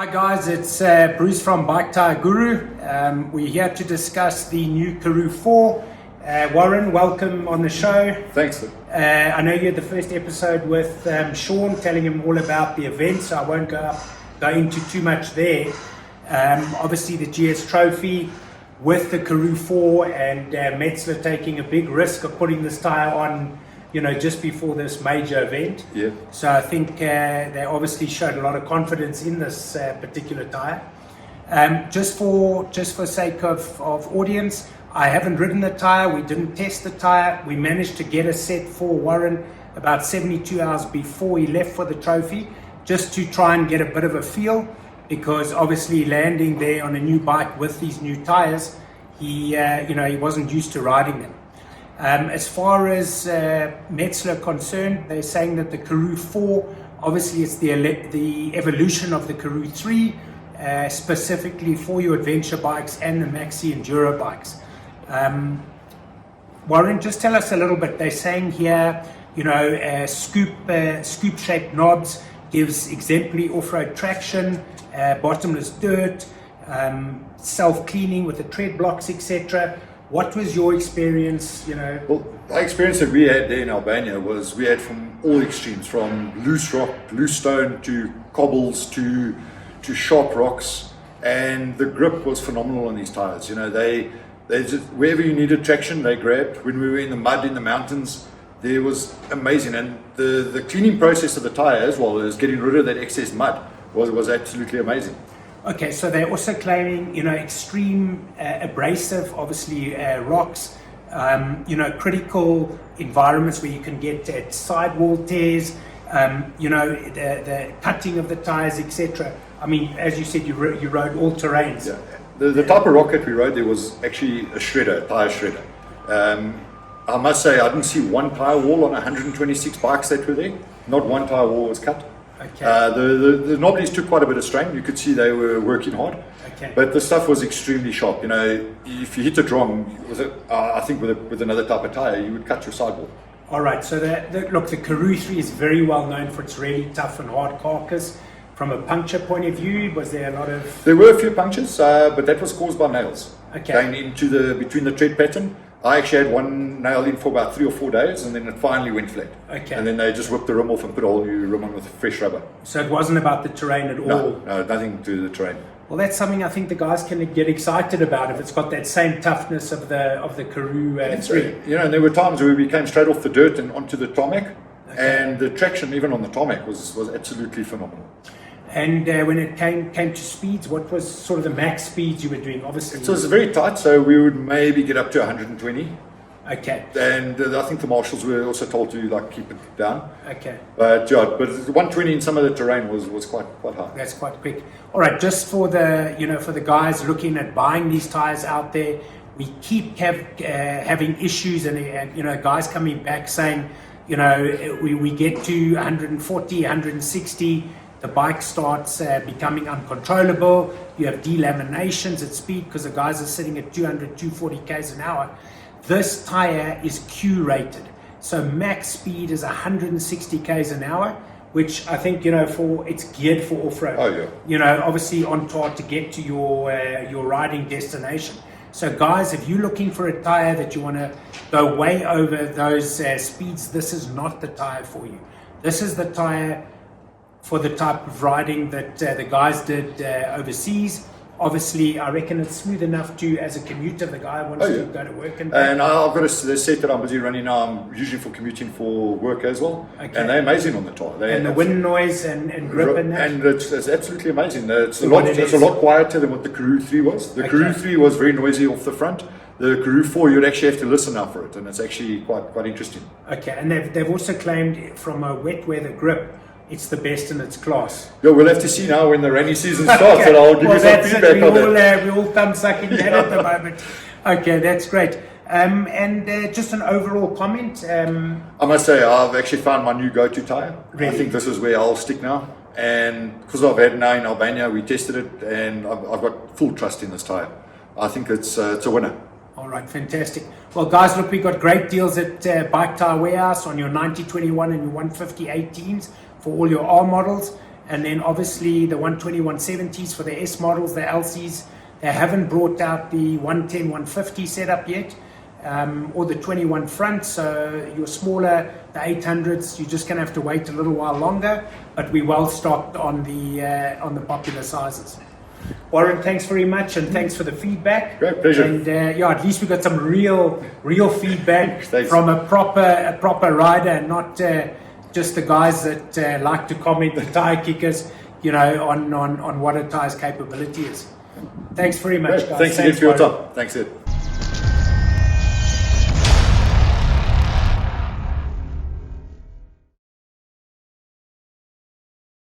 Hi guys, it's Bruce from Bike Tyre Guru. We're here to discuss the new Karoo 4. Warren, welcome on the show. Thanks. I know you had the first episode with Sean, telling him all about the event, so I won't go into too much there. Obviously the GS Trophy with the Karoo 4 and Metzeler taking a big risk of putting this tyre on, just before this major event. Yeah. So I think they obviously showed a lot of confidence in this particular tyre. Just for sake of audience, I haven't ridden the tyre. We didn't test the tyre. We managed to get a set for Warren about 72 hours before he left for the trophy, just to try and get a bit of a feel, because obviously landing there on a new bike with these new tyres, he wasn't used to riding them. As far as Metzeler concerned, they're saying that the Karoo 4, obviously it's the evolution of the Karoo 3, specifically for your adventure bikes and the maxi enduro bikes. Warren, just tell us a little bit. They're saying here, scoop-shaped knobs gives exemplary off-road traction, bottomless dirt, self-cleaning with the tread blocks, etc. What was your experience, Well, the experience that we had there in Albania was we had from all extremes, from loose rock, loose stone, to cobbles, to sharp rocks, and the grip was phenomenal on these tires. They just, wherever you needed traction, they grabbed. When we were in the mud in the mountains, there was amazing, and the cleaning process of the tire, as well as getting rid of that excess mud, was absolutely amazing. Okay, so they're also claiming, extreme abrasive, obviously rocks, critical environments where you can get sidewall tears, the cutting of the tires, etc. I mean, as you said, you rode all terrains. Yeah. The type of rock that we rode there was actually a shredder, a tire shredder. I must say, I didn't see one tire wall on 126 bikes that were there. Not one tire wall was cut. Okay. The knobbies took quite a bit of strain. You could see they were working hard. Okay. But the stuff was extremely sharp. If you hit it wrong, I think with another type of tire, you would cut your sidewall. All right. So the Karoo 3 is very well known for its really tough and hard carcass. From a puncture point of view, was there a lot of? There were a few punctures, but that was caused by nails. Okay. Going into between the tread pattern. I actually had one nail in for about 3 or 4 days, and then it finally went flat. Okay. And then they just whipped the rim off and put a whole new rim on with fresh rubber. So it wasn't about the terrain at all? No, nothing to do with the terrain. Well, that's something I think the guys can get excited about, if it's got that same toughness of the Karoo 3. And there were times where we came straight off the dirt and onto the tarmac, and the traction even on the tarmac was absolutely phenomenal. And when it came to speeds, what was sort of the max speeds you were doing? Obviously, it was very tight, so we would maybe get up to 120. Okay. And I think the marshals were also told to keep it down. Okay. But 120 in some of the terrain was quite high. That's quite quick. All right, just for the for the guys looking at buying these tires out there, we keep having issues, and guys coming back saying, we get to 140, 160. The bike starts becoming uncontrollable. You have delaminations at speed because the guys are sitting at 200, 240 k's an hour. This tire is Q rated. So max speed is 160 k's an hour, which I think, it's geared for off-road. Oh, yeah. Obviously on target to get to your riding destination. So guys, if you're looking for a tire that you want to go way over those speeds, this is not the tire for you. This is the tire for the type of riding that the guys did overseas. Obviously, I reckon it's smooth enough to, as a commuter, the guy wants to go to work and back. And I've got the set that I'm busy running now. I'm usually for commuting for work as well. Okay. And they're amazing on the tire. And the wind noise and grip and that. And it's absolutely amazing. It's a lot quieter than what the Karoo 3 was. The Karoo 3 was very noisy off the front. The Karoo 4, you'd actually have to listen out for it, and it's actually quite interesting. Okay, and they've also claimed from a wet weather grip, it's the best in its class. Yeah, we'll have to see now when the rainy season starts, and I'll give you some feedback on that. We're all thumb sucking that at the moment. Okay, that's great. And just an overall comment. I must say, I've actually found my new go-to tire. Really? I think this is where I'll stick now. And because I've had it now in Albania, we tested it, and I've got full trust in this tire. I think it's a winner. All right, fantastic. Well, guys, look, we've got great deals at Bike Tyre Warehouse on your 9021 and your 150 18s for all your R models. And then obviously the 120, 170s for the S models, the LCs. They haven't brought out the 110, 150 setup yet, or the 21 front. So your smaller, the 800s, you're just going to have to wait a little while longer. But we're well stocked on the popular sizes. Warren, thanks very much, and thanks for the feedback. Great pleasure. And at least we got some real feedback from a proper rider, and not just the guys that like to comment, the tire kickers, on what a tire's capability is. Thanks very much, guys. Thanks again for your time. Thanks, Ed.